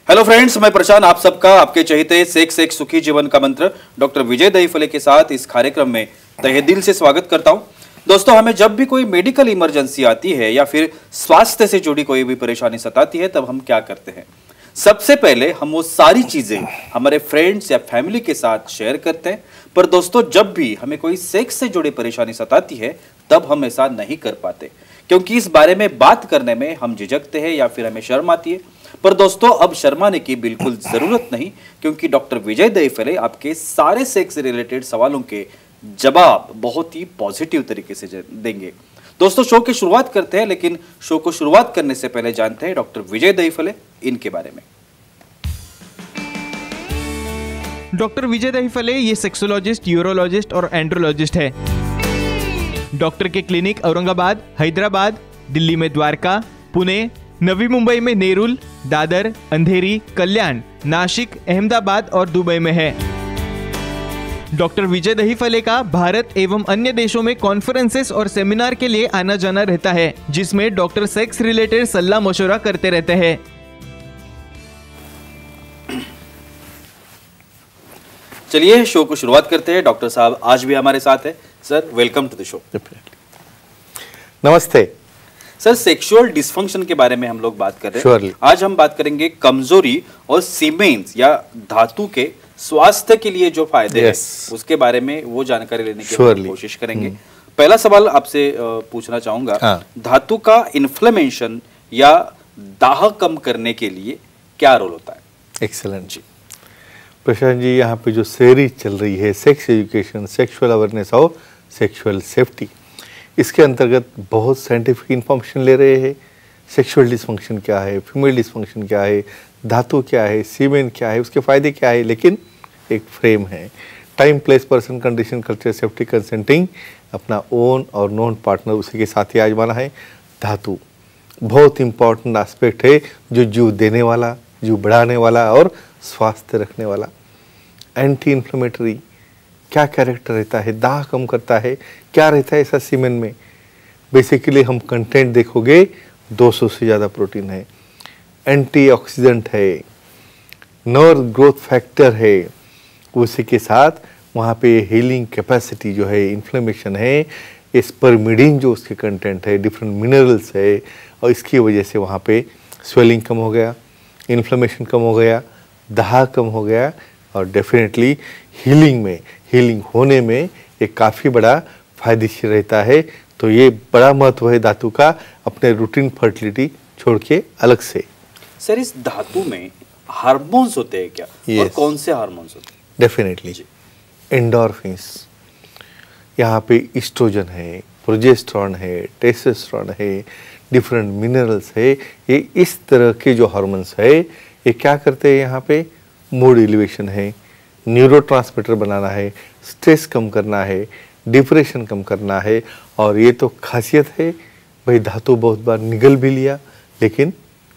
Hello friends, मैं प्रशांत आप सबका आपके चहेते सेक्स एक सुखी जीवन का मंत्र डॉक्टर विजय दहीफले के साथ इस कार्यक्रम में तहे दिल से स्वागत करता हूं। दोस्तों, हमें जब भी कोई मेडिकल इमरजेंसी आती है या फिर स्वास्थ्य से जुड़ी कोई भी परेशानी सताती है, तब हम क्या करते हैं? सबसे पहले हम वो सारी चीजें हमारे फ्रेंड्स या फैमिली के साथ शेयर करते हैं। पर दोस्तों, जब भी हमें कोई सेक्स से जुड़ी परेशानी सताती है, तब हम ऐसा नहीं कर पाते, क्योंकि इस बारे में बात करने में हम झिझकते हैं या फिर हमें शर्म आती है। पर दोस्तों, अब शर्माने की बिल्कुल जरूरत नहीं, क्योंकि डॉक्टर विजय दहीफले आपके सारे सेक्स से रिलेटेड सवालों के जवाब बहुत ही पॉजिटिव तरीके से देंगे। दोस्तों, शो की शुरुआत करते हैं, लेकिन शो को शुरुआत करने से पहले जानते हैं डॉक्टर विजय दहीफले इनके बारे में। डॉक्टर विजय दहीफले ये सेक्सोलॉजिस्ट, यूरोलॉजिस्ट और एंड्रोलॉजिस्ट है। डॉक्टर के क्लिनिक औरंगाबाद, हैदराबाद, दिल्ली में द्वारका, पुणे, नवी मुंबई में नेरुल, दादर, अंधेरी, कल्याण, नासिक, अहमदाबाद और दुबई में है। डॉक्टर विजय दहीफले का भारत एवं अन्य देशों में कॉन्फ्रेंसेस और सेमिनार के लिए आना जाना रहता है, जिसमें डॉक्टर सेक्स रिलेटेड सलाह मशवरा करते रहते हैं। चलिए शो को शुरुआत करते हैं। डॉक्टर साहब आज भी हमारे साथ है। Sir, welcome to the show. नमस्ते सर, सेक्सुअल डिस्फंक्शन के बारे में हम लोग बात कर रहे हैं। Surely. आज हम बात करेंगे कमजोरी और सीमेंस या धातु के स्वास्थ्य के लिए जो फायदे हैं, उसके बारे में वो जानकारी लेने की हम कोशिश करेंगे। पहला सवाल आपसे पूछना चाहूंगा, धातु का इन्फ्लेमेशन या दाह कम करने के लिए क्या रोल होता है? एक्सीलेंट जी। प्रशांत जी, यहाँ पे जो सीरीज चल रही है सेक्स एजुकेशन, सेक्सुअल अवेयरनेस और सेक्सुअल सेफ्टी, इसके अंतर्गत बहुत साइंटिफिक इंफॉर्मेशन ले रहे हैं। सेक्सुअल डिस्फंक्शन क्या है, फीमेल डिस्फंक्शन क्या है, धातु क्या है, सीमेन क्या है, उसके फायदे क्या है, लेकिन एक फ्रेम है। Time, place, person, condition, culture, safety, consenting, अपना ओन और नॉन पार्टनर उसी के साथ ही आजमाना है। धातु बहुत इंपॉर्टेंट एस्पेक्ट है, जो जीव देने वाला, जीव बढ़ाने वाला और स्वास्थ्य रखने वाला। एंटी इन्फ्लेमेटरी क्या कैरेक्टर रहता है, दाह कम करता है, क्या रहता है ऐसा सीमेन में? बेसिकली हम कंटेंट देखोगे 200 से ज़्यादा प्रोटीन है, एंटीऑक्सीडेंट है, नर्व ग्रोथ फैक्टर है, उसी के साथ वहाँ पे हीलिंग कैपेसिटी जो है, इन्फ्लेमेशन है, स्पर्मिडीन जो उसके कंटेंट है, डिफरेंट मिनरल्स है, और इसकी वजह से वहाँ पे स्वेलिंग कम हो गया, इन्फ्लेमेशन कम हो गया, दाह कम हो गया, और डेफिनेटली हीलिंग होने में एक काफ़ी बड़ा फायदेशीर रहता है। तो ये बड़ा महत्व है धातु का, अपने रूटीन फर्टिलिटी छोड़ के अलग से। सर, इस धातु में हार्मोन्स होते हैं क्या? और कौन से हार्मोन्स होते हैं? डेफिनेटली एंडोर्फिन्स, यहाँ पे ईस्ट्रोजन है, प्रोजेस्टेरॉन है, टेस्टोस्टेरोन है, डिफरेंट मिनरल्स है। ये इस तरह के जो हार्मोन्स है, ये क्या करते हैं? यहाँ पे मूड एलिवेशन है, न्यूरोट्रांसमीटर बनाना है, स्ट्रेस कम करना है, डिप्रेशन कम करना है। और ये तो खासियत है भाई, धातु बहुत बार निगल भी लिया, लेकिन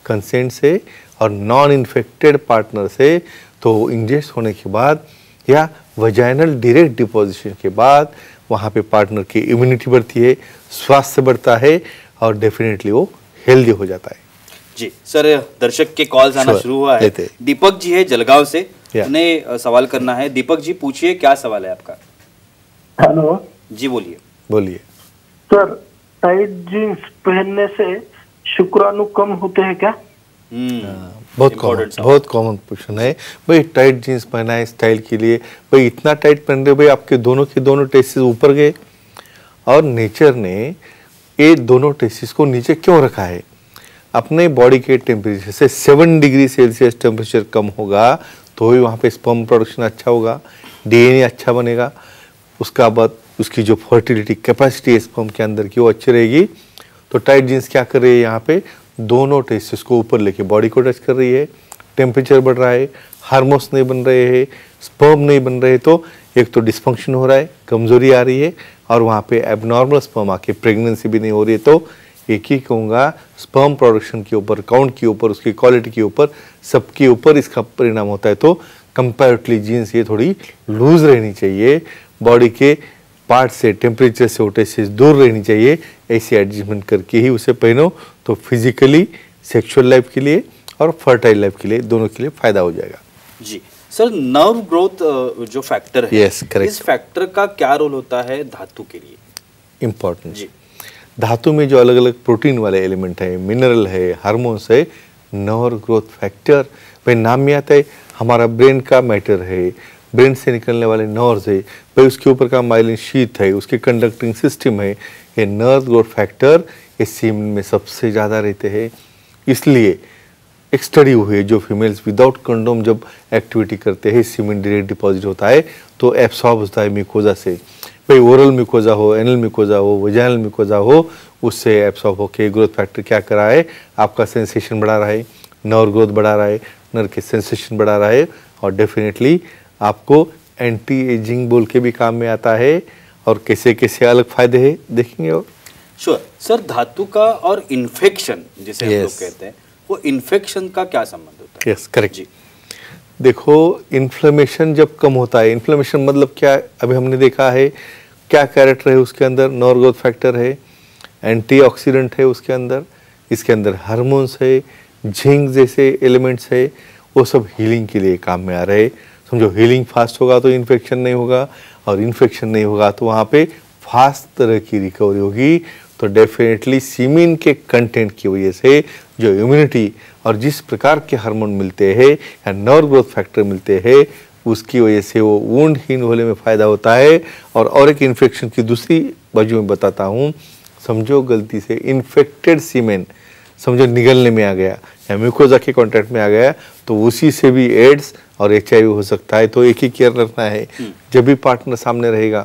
कंसेंट से और नॉन इन्फेक्टेड पार्टनर से, तो इंजेस्ट होने के बाद या वजाइनल डायरेक्ट डिपोजिशन के बाद वहाँ पे पार्टनर की इम्यूनिटी बढ़ती है, स्वास्थ्य बढ़ता है, और डेफिनेटली वो हेल्दी हो जाता है। जी सर, दर्शक के कॉल्स आना शुरू हुआ है। दीपक जी है जलगांव से, उन्हें सवाल करना है। दीपक जी, पूछिए, क्या सवाल है आपका? हेलो जी, बोलिए। सर, टाइट जीन्स पहनने से शुक्राणु कम होते हैं क्या? बहुत कॉमन क्वेश्चन है भाई। टाइट जीन्स पहना है स्टाइल के लिए, भाई इतना टाइट पहन रहे हो भाई, आपके दोनों के दोनों टेस्टिस ऊपर गए, और नेचर ने ये दोनों टेस्टिस को नीचे क्यों रखा है? अपने बॉडी के टेम्परेचर से 7 डिग्री सेल्सियस टेम्परेचर कम होगा तो ही वहाँ पे स्पर्म प्रोडक्शन अच्छा होगा, डीएनए अच्छा बनेगा, उसका बाद उसकी जो फर्टिलिटी कैपेसिटी है स्पर्म के अंदर की वो अच्छी रहेगी। तो टाइट जीन्स क्या कर रही है? यहाँ पे दोनों टेस्टिस को ऊपर लेके बॉडी को टच कर रही है, टेम्परेचर बढ़ रहा है, हार्मोन्स नहीं बन रहे हैं, स्पर्म नहीं बन रहे, तो एक तो डिस्फंक्शन हो रहा है, कमजोरी आ रही है, और वहाँ पे एबनॉर्मल स्पर्म आके प्रेगनेंसी भी नहीं हो रही है। तो एक ही कहूँगा, स्पर्म प्रोडक्शन के ऊपर, काउंट के ऊपर, उसकी क्वालिटी के ऊपर, सबके ऊपर इसका परिणाम होता है। तो कंपैरेटिवली जीन्स ये थोड़ी लूज रहनी चाहिए, बॉडी के पार्ट से, टेम्परेचर से, टेस्टिस दूर रहनी चाहिए। ऐसी एडजस्टमेंट करके ही उसे पहनो, तो फिजिकली सेक्सुअल लाइफ के लिए और फर्टाइल लाइफ के लिए, दोनों के लिए फायदा हो जाएगा। जी सर, नर्व ग्रोथ जो फैक्टर है, Yes, correct. इस फैक्टर का क्या रोल होता है धातु के लिए? इम्पॉर्टेंट जी धातु में जो अलग अलग प्रोटीन वाले एलिमेंट है, मिनरल है, हार्मोन्स है, नर्व ग्रोथ फैक्टर, भाई नाम में आता है हमारा ब्रेन का मैटर है, ब्रेन से निकलने वाले नर्व्स है, भाई उसके ऊपर का माइलिन शीथ है, उसके कंडक्टिंग सिस्टम है, ये नर्व ग्रोथ फैक्टर ये सीमेन में सबसे ज़्यादा रहते हैं। इसलिए एक स्टडी हुई है, जो फीमेल्स विदाउट कंडोम जब एक्टिविटी करते हैं, सीमेन डायरेक्ट डिपॉजिट होता है तो एब्सॉर्ब होता है म्यूकोजा से, भाई ओरल म्यूकोजा हो, एनल म्यूकोजा हो, वजाइनल म्यूकोजा हो, उससे एब्सॉर्ब होकर ग्रोथ फैक्टर क्या कर रहा है, आपका सेंसेशन बढ़ा रहा है, नर्व ग्रोथ बढ़ा रहा है, नर्व के सेंसेशन बढ़ा रहा है, और डेफिनेटली आपको एंटी एजिंग बोल के भी काम में आता है। और कैसे कैसे अलग फायदे हैं देखेंगे। और श्योर सर, धातु का और इन्फेक्शन जिसे हम लोग Yes. कहते हैं, वो इन्फेक्शन का क्या संबंध होता है? Yes correct. जी देखो इन्फ्लेमेशन जब कम होता है, इन्फ्लेमेशन मतलब क्या, अभी हमने देखा है क्या कैरेक्टर है उसके अंदर, नर्व ग्रोथ फैक्टर है, एंटीऑक्सीडेंट है उसके अंदर, इसके अंदर हार्मोन्स है, जिंक जैसे एलिमेंट्स है, वो सब हीलिंग के लिए काम में आ रहे हैं। समझो हीलिंग फास्ट होगा तो इन्फेक्शन नहीं होगा, और इन्फेक्शन नहीं होगा तो वहाँ पे फास्ट तरह की रिकवरी होगी। तो डेफिनेटली सीमेन के कंटेंट की वजह से जो इम्यूनिटी और जिस प्रकार के हार्मोन मिलते हैं या नर्व ग्रोथ फैक्टर मिलते हैं, उसकी वजह से वो वुंड हील होने में फ़ायदा होता है। और एक इन्फेक्शन की दूसरी बाजू में बताता हूँ, समझो गलती से इन्फेक्टेड सीमेन समझो निगलने में आ गया या म्यूकोजा के कॉन्टैक्ट में आ गया, तो उसी से भी एड्स और HIV हो सकता है। तो एक ही केयर रखना है, जब भी पार्टनर सामने रहेगा,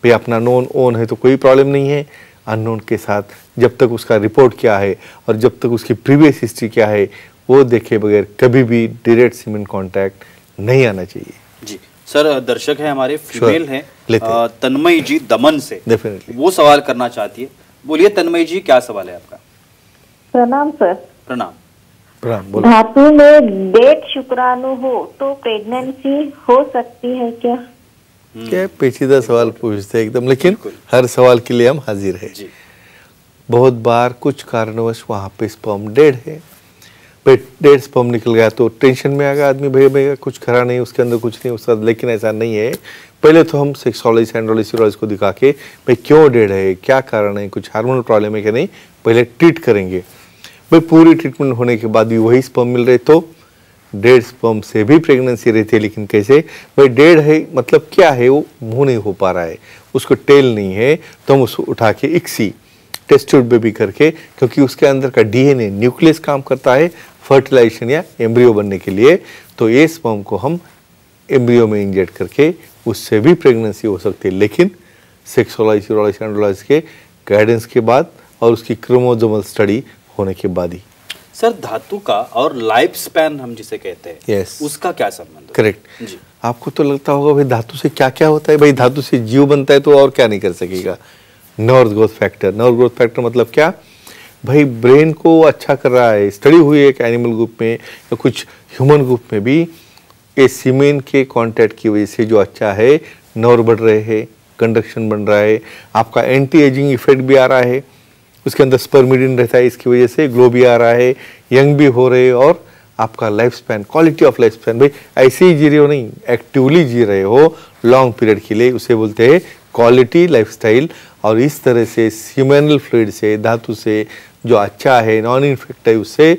भाई अपना नोन ओन है तो कोई प्रॉब्लम नहीं है, अननोन के साथ जब तक उसका रिपोर्ट क्या है और जब तक उसकी प्रीवियस हिस्ट्री क्या है वो देखे बगैर कभी भी डायरेक्ट सीमेन कांटेक्ट नहीं आना चाहिए। जी सर, दर्शक है हमारे फीमेल हैं, लेते हैं। तन्मयी जी दमन से, डेफिनेटली वो सवाल करना चाहती है। बोलिए तन्मयी जी, क्या सवाल है आपका? प्रणाम सर। प्रणाम। प्रणाम, बोलो। धातु में डेड शुक्राणु हो तो प्रेगनेंसी हो सकती है क्या? क्या पेचीदा सवाल पूछते हैं एकदम, लेकिन बिल्कुल। हर सवाल के लिए हम हाजिर हैं। जी बहुत बार कुछ कारणवश वहाँ पे स्पर्म डेड है, डेड स्पर्म निकल गया तो टेंशन में आ गया आदमी, भैया कुछ खरा नहीं, उसके अंदर कुछ नहीं उसका, लेकिन ऐसा नहीं है। पहले तो हम सेक्सोलॉजिस्ट एंड्रोलॉजिस्ट को दिखा के भाई क्यों डेड है, क्या कारण है, कुछ हार्मोनल प्रॉब्लम है कि नहीं, पहले ट्रीट करेंगे। भाई पूरी ट्रीटमेंट होने के बाद भी वही स्पर्म मिल रहे तो डेड स्पर्म से भी प्रेगनेंसी रहती है। लेकिन कैसे, भाई डेड है मतलब क्या है, वो मूव नहीं हो पा रहा है, उसको टेल नहीं है, तो हम उसको उठा के इक्सी टेस्ट ट्यूब बेबी करके, क्योंकि उसके अंदर का DNA न्यूक्लियस काम करता है फर्टिलाइजेशन या एम्ब्रियो बनने के लिए, तो ये स्पर्म को हम एम्ब्रियो में इंजेक्ट करके उससे भी प्रेगनेंसी हो सकती है, लेकिन सेक्सोलॉजिस्ट एंड्रोलॉजिस्ट के गाइडेंस के बाद और उसकी क्रोमोसोमल स्टडी होने के बाद ही। सर, धातु का और लाइफ स्पैन हम जिसे कहते हैं, Yes. उसका क्या संबंध है? करेक्ट। जी आपको तो लगता होगा भाई धातु से क्या क्या होता है, भाई धातु से जीव बनता है तो और क्या नहीं कर सकेगा। Nerve growth factor, nerve growth factor मतलब क्या, भाई ब्रेन को अच्छा कर रहा है। स्टडी हुई है एक एनिमल ग्रुप में या कुछ ह्यूमन ग्रुप में भी, ये सीमेन के कॉन्टैक्ट की वजह से जो अच्छा है, नर्व बढ़ रहे हैं, कंडक्शन बन रहा है, आपका एंटी एजिंग इफेक्ट भी आ रहा है, उसके अंदर स्पर्मिडिन रहता है, इसकी वजह से ग्लो भी आ रहा है, यंग भी हो रहे, और आपका life span, quality of life span, भाई ऐसे ही जी रहे हो नहीं, एक्टिवली जी रहे हो लॉन्ग पीरियड के लिए, उसे बोलते हैं क्वालिटी लाइफस्टाइल। और इस तरह से सीमेनल फ्लूइड से, धातु से जो अच्छा है, नॉन इन्फेक्ट है, उससे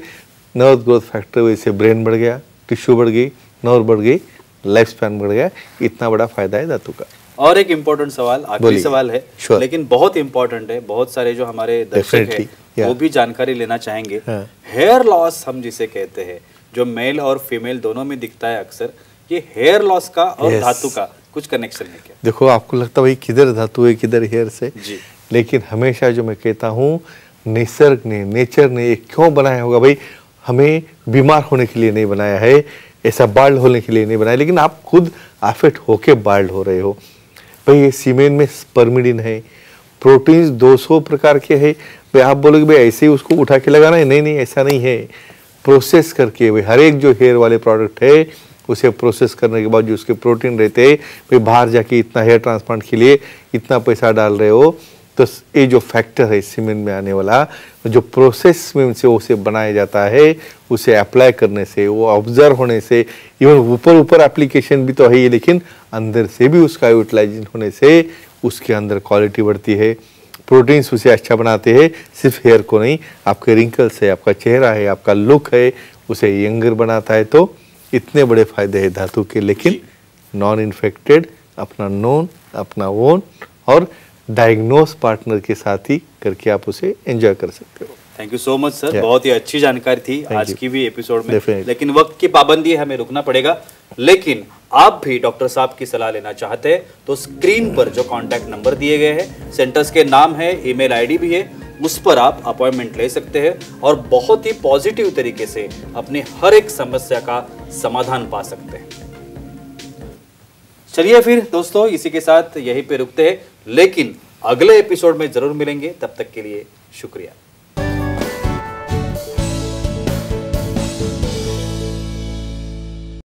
नर्व ग्रोथ फैक्टर वजह से ब्रेन बढ़ गया, टिश्यू बढ़ गई, नर्व बढ़ गई, लाइफ स्पैन बढ़ गया। इतना बड़ा फायदा है धातु का। और एक इम्पोर्टेंट सवाल, आखिरी बोलिए। सवाल है, Sure. लेकिन बहुत इम्पोर्टेंट है, बहुत सारे जो हमारे दर्शक Definitely, हैं yeah. वो भी जानकारी लेना चाहेंगे। हाँ। हेयर लॉस हम जिसे कहते हैं, जो मेल और फीमेल दोनों में दिखता है अक्सर, ये हेयर लॉस का और Yes. धातु का कुछ कनेक्शन है क्या? देखो आपको लगता है भाई किधर धातु है किधर हेयर से, जी लेकिन हमेशा जो मैं कहता हूँ, निसर्ग ने, नेचर ने ये क्यों बनाया होगा, भाई हमें बीमार होने के लिए नहीं बनाया है, ऐसा बाल्ड होने के लिए नहीं बनाया, लेकिन आप खुद अफेक्ट होके बाल्ड हो रहे हो। भाई ये सीमेन में स्पर्मिडिन है, प्रोटीन्स 200 प्रकार के हैं। भाई आप बोलोगे भाई ऐसे ही उसको उठा के लगाना है, नहीं नहीं ऐसा नहीं है, प्रोसेस करके भाई हर एक जो हेयर वाले प्रोडक्ट है उसे प्रोसेस करने के बाद जो उसके प्रोटीन रहते हैं, भाई बाहर जाके इतना हेयर ट्रांसप्लांट के लिए इतना पैसा डाल रहे हो, तो ये जो फैक्टर है सीमेंट में आने वाला, जो प्रोसेस में से उसे बनाया जाता है, उसे अप्लाई करने से, वो ऑब्जर्व होने से, इवन ऊपर एप्लीकेशन भी तो है ही, लेकिन अंदर से भी उसका यूटिलाइजेशन होने से उसके अंदर क्वालिटी बढ़ती है, प्रोटीन्स उसे अच्छा बनाते हैं। सिर्फ हेयर को नहीं, आपके रिंकल्स है, आपका चेहरा है, आपका लुक है, उसे यंगर बनाता है। तो इतने बड़े फायदे हैं धातु के, लेकिन नॉन इन्फेक्टेड, अपना नोन, अपना ओन और डायग्नोस पार्टनर के साथ ही करके आप उसे एंजॉय कर सकते हो। Thank you so much sir, बहुत ही अच्छी जानकारी थी आज की भी एपिसोड में। Definitely. लेकिन वक्त की पाबंदी है, हमें रुकना पड़ेगा। लेकिन आप भी डॉक्टर साहब की सलाह लेना चाहते हैं तो स्क्रीन पर जो कॉन्टैक्ट नंबर दिए गए हैं, सेंटर्स के नाम है, ईमेल आईडी भी है, उस पर आप अपॉइंटमेंट ले सकते हैं और बहुत ही पॉजिटिव तरीके से अपनी हर एक समस्या का समाधान पा सकते हैं। चलिए फिर दोस्तों, इसी के साथ यहीं पे रुकते हैं, लेकिन अगले एपिसोड में जरूर मिलेंगे। तब तक के लिए शुक्रिया।